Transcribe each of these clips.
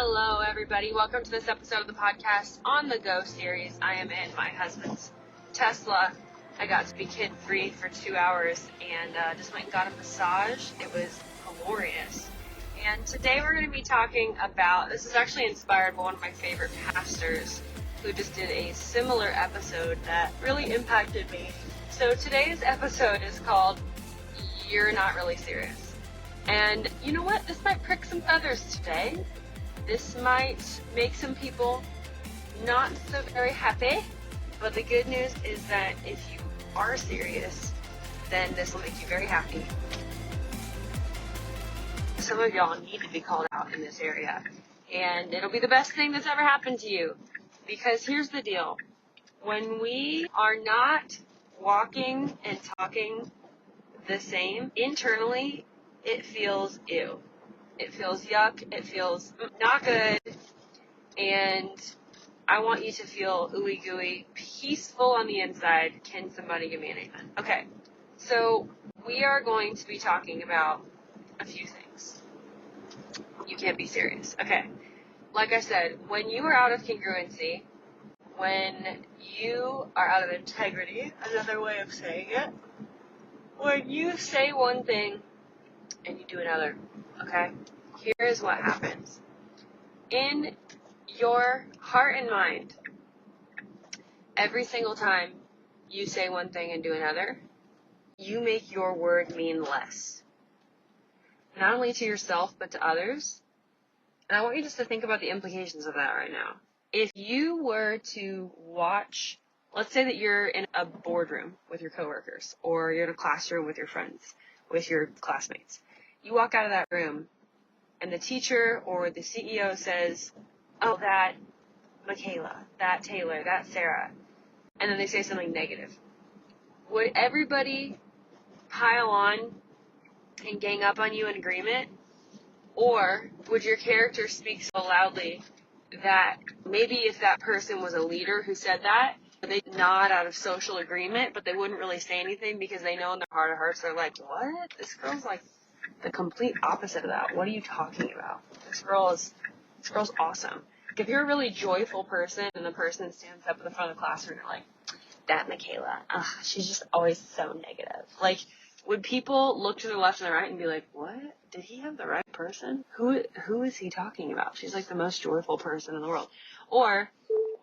Hello, everybody. Welcome to this episode of the podcast On the Go series. I am in my husband's Tesla. I got to be kid-free for 2 hours and just went and got a massage. It was glorious. And today we're going to be talking about, this is actually inspired by one of my favorite pastors who just did a similar episode that really impacted me. So today's episode is called You're Not Really Serious. And you know what? This might prick some feathers today. This might make some people not so very happy, but the good news is that if you are serious, then this will make you very happy. Some of y'all need to be called out in this area, and it'll be the best thing that's ever happened to you. Because here's the deal. When we are not walking and talking the same, internally, it feels ew. It feels yuck. It feels not good. And I want you to feel ooey gooey, peaceful on the inside. Can somebody give me an amen? Okay. So we are going to be talking about a few things. You can't be serious. Okay. Like I said, when you are out of congruency, when you are out of integrity, another way of saying it, when you say one thing and you do another, okay? Here is what happens. In your heart and mind, every single time you say one thing and do another, you make your word mean less. Not only to yourself, but to others. And I want you just to think about the implications of that right now. If you were to watch, let's say that you're in a boardroom with your coworkers, or you're in a classroom with your friends, with your classmates. You walk out of that room, and the teacher or the CEO says, oh, that Michaela, that Taylor, that Sarah, and then they say something negative. Would everybody pile on and gang up on you in agreement? Or would your character speak so loudly that maybe if that person was a leader who said that, they'd nod out of social agreement, but they wouldn't really say anything because they know in their heart of hearts, they're like, what? This girl's like the complete opposite of that. What are you talking about? This girl's awesome. If you're a really joyful person and the person stands up in the front of the classroom and they're like, that Michaela, she's just always so negative. Like, would people look to the left and the right and be like, what? Did he have the right person? Who is he talking about? She's like the most joyful person in the world. Or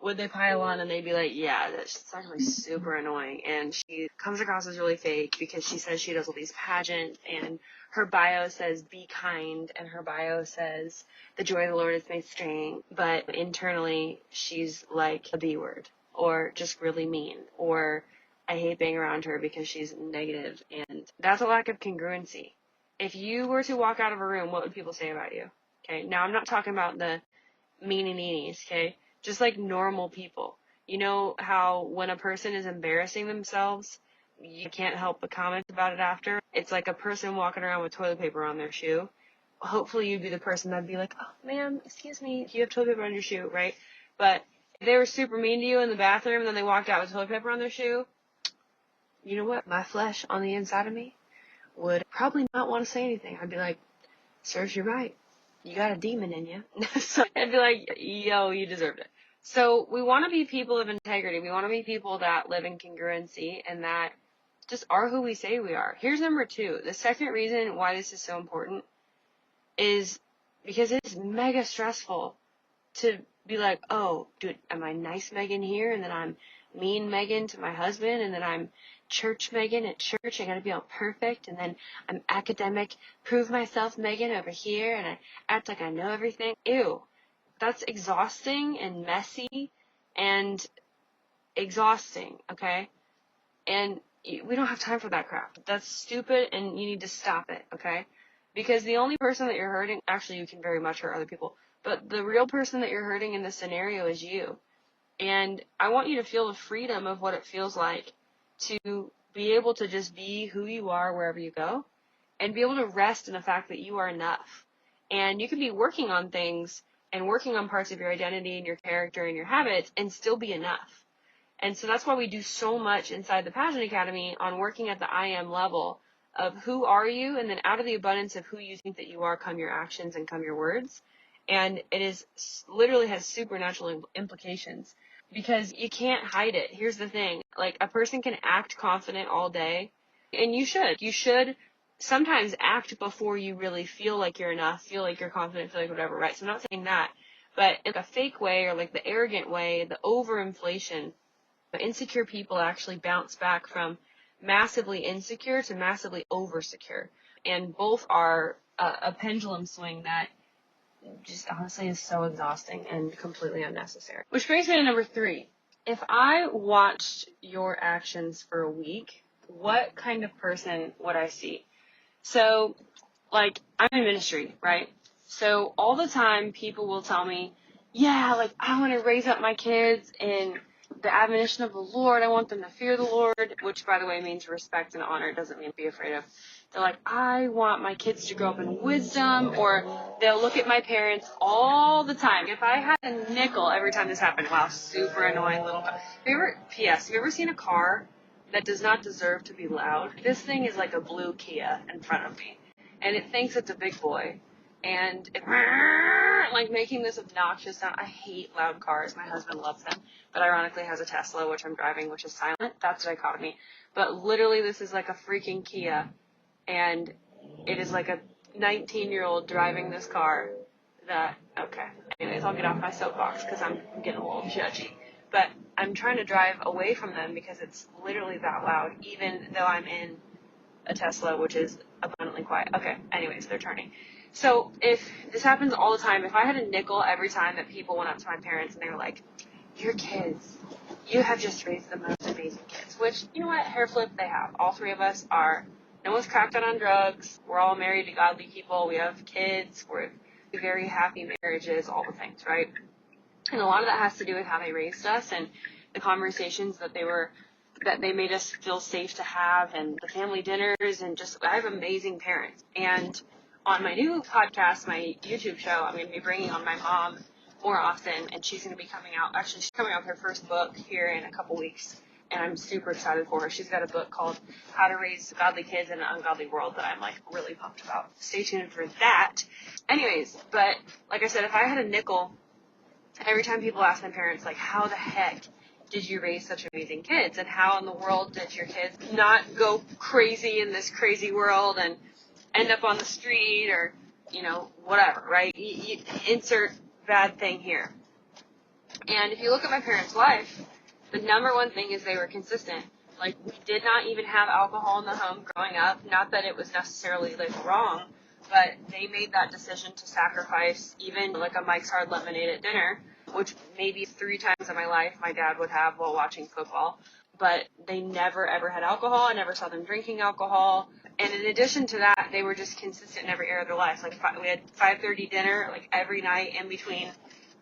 would they pile on and they'd be like, yeah, she's actually super annoying and she comes across as really fake because she says she does all these pageants and her bio says be kind and her bio says the joy of the Lord is my strength, but internally she's like a B word or just really mean or I hate being around her because she's negative, and that's a lack of congruency. If you were to walk out of a room, what would people say about you? Okay, now I'm not talking about the meanie-neenies, okay? Just like normal people. You know how when a person is embarrassing themselves, you can't help but comment about it after? It's like a person walking around with toilet paper on their shoe. Hopefully you'd be the person that'd be like, oh, ma'am, excuse me, you have toilet paper on your shoe, right? But if they were super mean to you in the bathroom and then they walked out with toilet paper on their shoe, you know what? My flesh on the inside of me would probably not want to say anything. I'd be like, serves you right. You got a demon in you. So I'd be like, yo, you deserved it. So we want to be people of integrity. We want to be people that live in congruency and that just are who we say we are. Here's number 2. The second reason why this is so important is because it's mega stressful to be like, oh, dude, am I nice Megan here? And then I'm mean Megan to my husband. And then I'm church Megan at church. I gotta be all perfect. And then I'm academic, prove myself Megan over here. And I act like I know everything. Ew. That's exhausting and messy and exhausting, okay? And we don't have time for that crap. That's stupid and you need to stop it, okay? Because the only person that you're hurting, actually you can very much hurt other people, but the real person that you're hurting in this scenario is you. And I want you to feel the freedom of what it feels like to be able to just be who you are wherever you go and be able to rest in the fact that you are enough. And you can be working on things and working on parts of your identity and your character and your habits and still be enough. And so that's why we do so much inside the Pageant Academy on working at the I am level of who are you, and then out of the abundance of who you think that you are come your actions and come your words. And it is literally has supernatural implications because you can't hide it. Here's the thing. Like, a person can act confident all day, and you should. You should sometimes act before you really feel like you're enough, feel like you're confident, feel like whatever, right? So I'm not saying that. But in a fake way, or like the arrogant way, the overinflation, insecure people actually bounce back from massively insecure to massively oversecure. And both are a pendulum swing that just honestly is so exhausting and completely unnecessary. Which brings me to number 3. If I watched your actions for a week, what kind of person would I see? So, like, I'm in ministry, right? So all the time people will tell me, yeah, like, I want to raise up my kids in the admonition of the Lord. I want them to fear the Lord, which, by the way, means respect and honor. It doesn't mean be afraid of. They're like, I want my kids to grow up in wisdom, or they'll look at my parents all the time. If I had a nickel every time this happened, wow, super annoying little car. Have you ever seen a car that does not deserve to be loud? This thing is like a blue Kia in front of me, and it thinks it's a big boy. And it, like, making this obnoxious sound. I hate loud cars. My husband loves them, but ironically has a Tesla, which I'm driving, which is silent. That's a dichotomy. But literally, this is like a freaking Kia, and it is like a 19-year-old driving this car that, okay. Anyways, I'll get off my soapbox because I'm getting a little judgy. But I'm trying to drive away from them because it's literally that loud, even though I'm in a Tesla, which is abundantly quiet. Okay, anyways, they're turning. So if this happens all the time, if I had a nickel every time that people went up to my parents and they were like, your kids, you have just raised the most amazing kids, which, you know what, hair flip, they have. All 3 of us are, no one's cracked out on drugs, we're all married to godly people, we have kids, we're very happy marriages, all the things, right? And a lot of that has to do with how they raised us and the conversations that they made us feel safe to have, and the family dinners, and just, I have amazing parents. And on my new podcast, my YouTube show, I'm going to be bringing on my mom more often, and she's going to be coming out with her first book here in a couple weeks, and I'm super excited for her. She's got a book called How to Raise Godly Kids in an Ungodly World that I'm, like, really pumped about. Stay tuned for that. Anyways, but like I said, if I had a nickel, every time people ask my parents, like, how the heck did you raise such amazing kids, and how in the world did your kids not go crazy in this crazy world and end up on the street, or, you know, whatever, right? You insert bad thing here. And if you look at my parents' life, the number one thing is they were consistent. Like, we did not even have alcohol in the home growing up. Not that it was necessarily, like, wrong, but they made that decision to sacrifice even, like, a Mike's Hard Lemonade at dinner, which maybe 3 times in my life my dad would have while watching football. But they never, ever had alcohol. I never saw them drinking alcohol. And in addition to that, they were just consistent in every area of their life. Like, we had 5:30 dinner, like, every night in between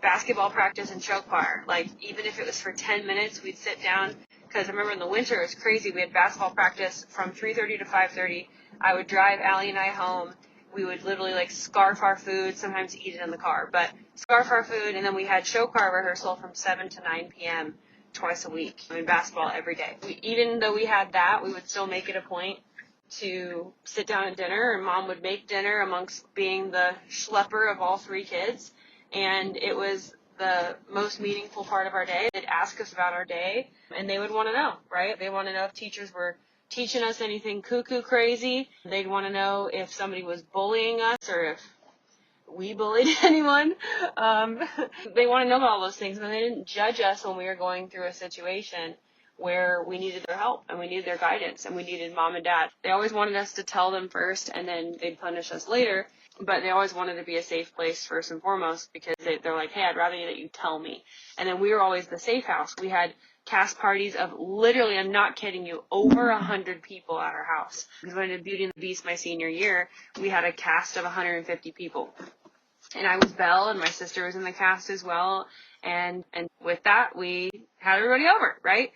basketball practice and choke choir. Like, even if it was for 10 minutes, we'd sit down. Because I remember in the winter, it was crazy. We had basketball practice from 3:30 to 5:30. I would drive Allie and I home. We would literally, like, scarf our food, sometimes eat it in the car, but scarf our food, and then we had show choir rehearsal from 7 to 9 p.m. twice a week. I mean, basketball every day. Even though we had that, we would still make it a point to sit down at dinner, and Mom would make dinner amongst being the schlepper of all 3 kids, and it was the most meaningful part of our day. They'd ask us about our day, and they would want to know, right? They want to know if teachers were teaching us anything cuckoo crazy. They'd want to know if somebody was bullying us or if we bullied anyone. They want to know about all those things, and they didn't judge us when we were going through a situation where we needed their help and we needed their guidance and we needed Mom and Dad. They always wanted us to tell them first, and then they'd punish us later, but they always wanted to be a safe place first and foremost, because they're like, hey, I'd rather that you tell me. And then we were always the safe house. We had cast parties of literally, I'm not kidding you, over 100 people at our house. Because when I did Beauty and the Beast my senior year, we had a cast of 150 people. And I was Belle, and my sister was in the cast as well. And with that, we had everybody over, right?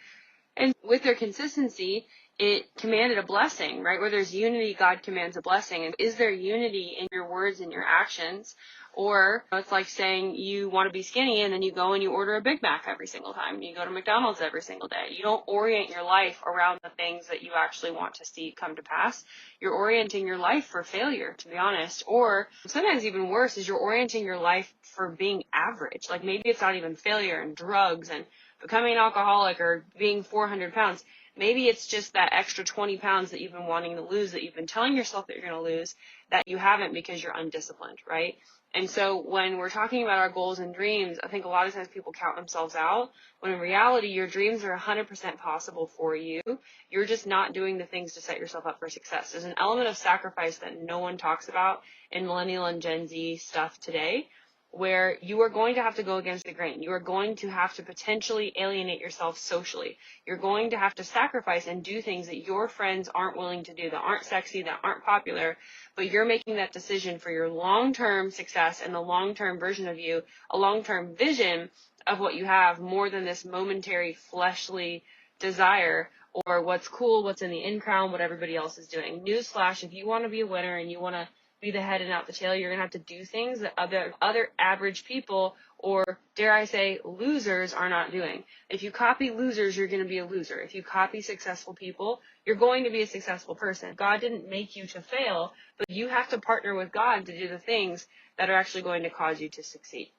And with their consistency, it commanded a blessing, right? Where there's unity, God commands a blessing. And is there unity in your words and your actions? Or it's like saying you want to be skinny and then you go and you order a Big Mac every single time. You go to McDonald's every single day. You don't orient your life around the things that you actually want to see come to pass. You're orienting your life for failure, to be honest. Or sometimes even worse is you're orienting your life for being average. Like maybe it's not even failure and drugs and becoming an alcoholic or being 400 pounds. Maybe it's just that extra 20 pounds that you've been wanting to lose, that you've been telling yourself that you're going to lose, that you haven't because you're undisciplined, right? And so when we're talking about our goals and dreams, I think a lot of times people count themselves out, when in reality, your dreams are 100% possible for you. You're just not doing the things to set yourself up for success. There's an element of sacrifice that no one talks about in millennial and Gen Z stuff today, where you are going to have to go against the grain. You are going to have to potentially alienate yourself socially. You're going to have to sacrifice and do things that your friends aren't willing to do, that aren't sexy, that aren't popular, but you're making that decision for your long-term success and the long-term version of you, a long-term vision of what you have, more than this momentary fleshly desire or what's cool, what's in the in crowd, what everybody else is doing. Newsflash, if you want to be a winner and you want to be the head and not the tail, you're going to have to do things that other average people, or dare I say losers, are not doing. If you copy losers, you're going to be a loser. If you copy successful people, you're going to be a successful person. God didn't make you to fail, but you have to partner with God to do the things that are actually going to cause you to succeed.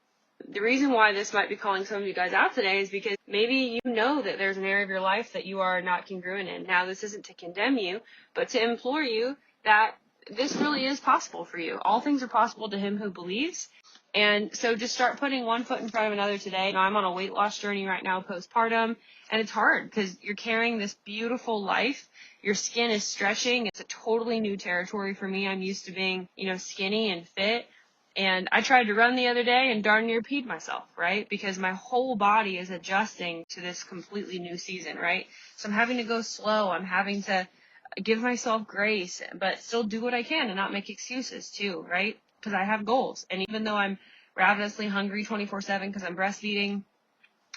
The reason why this might be calling some of you guys out today is because maybe you know that there's an area of your life that you are not congruent in. Now, this isn't to condemn you, but to implore you that this really is possible for you. All things are possible to him who believes. And so just start putting one foot in front of another today. You know, I'm on a weight loss journey right now, postpartum, and it's hard because you're carrying this beautiful life. Your skin is stretching. It's a totally new territory for me. I'm used to being, skinny and fit. And I tried to run the other day and darn near peed myself, right? Because my whole body is adjusting to this completely new season, right? So I'm having to go slow. I'm having to give myself grace, but still do what I can and not make excuses too, right? Because I have goals. And even though I'm ravenously hungry 24/7 because I'm breastfeeding,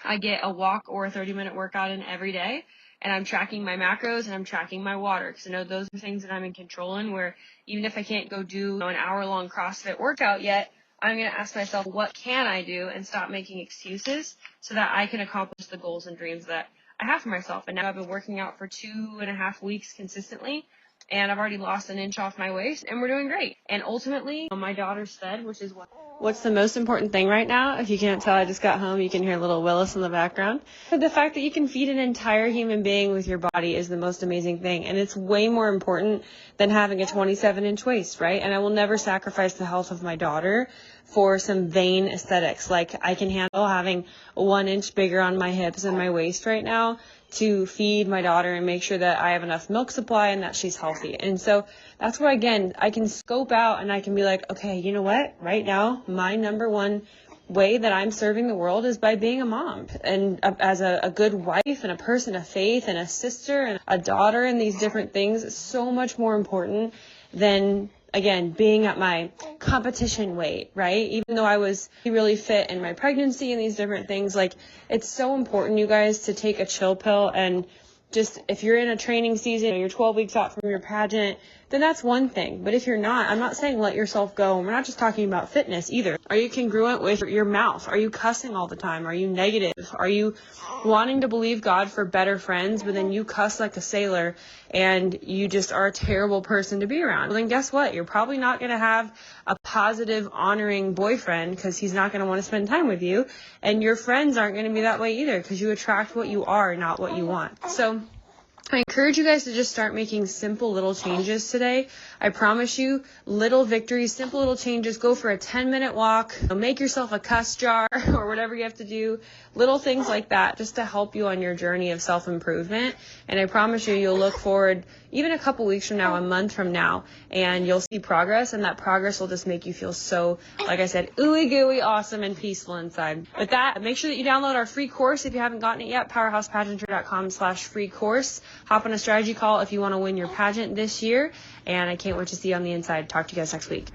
I get a walk or a 30-minute workout in every day. And I'm tracking my macros and I'm tracking my water. Because I know those are things that I'm in control in, where even if I can't go do an hour-long CrossFit workout yet, I'm going to ask myself, what can I do, and stop making excuses so that I can accomplish the goals and dreams that I have for myself. And now I've been working out for 2.5 weeks consistently, and I've already lost an inch off my waist, and we're doing great. And ultimately, my daughter's fed, which is what's the most important thing right now. If you can't tell, I just got home. You can hear little Willis in the background. The fact that you can feed an entire human being with your body is the most amazing thing. And it's way more important than having a 27-inch waist, right? And I will never sacrifice the health of my daughter for some vain aesthetics. Like, I can handle having 1 inch bigger on my hips and my waist right now to feed my daughter and make sure that I have enough milk supply and that she's healthy. And so that's where, again, I can scope out and I can be like, okay, you know what? Right now, my number one way that I'm serving the world is by being a mom and as a good wife and a person of faith and a sister and a daughter, and these different things is so much more important than, again, being at my competition weight, right? Even though I was really fit in my pregnancy and these different things, like, it's so important, you guys, to take a chill pill. And just, if you're in a training season or you're 12 weeks out from your pageant, then that's one thing. But if you're not, I'm not saying let yourself go. And we're not just talking about fitness either. Are you congruent with your mouth? Are you cussing all the time? Are you negative? Are you wanting to believe God for better friends, but then you cuss like a sailor and you just are a terrible person to be around? Well, then guess what? You're probably not going to have a positive, honoring boyfriend, because he's not going to want to spend time with you. And your friends aren't going to be that way either, because you attract what you are, not what you want. So I encourage you guys to just start making simple little changes today. I promise you, little victories, simple little changes. Go for a 10-minute walk, make yourself a cuss jar or whatever you have to do. Little things like that just to help you on your journey of self-improvement. And I promise you, you'll look forward even a couple weeks from now, a month from now, and you'll see progress. And that progress will just make you feel so, like I said, ooey gooey, awesome and peaceful inside. With that, make sure that you download our free course if you haven't gotten it yet, powerhousepageantry.com/free course. Hop on a strategy call if you want to win your pageant this year. And I can't wait to see you on the inside. Talk to you guys next week.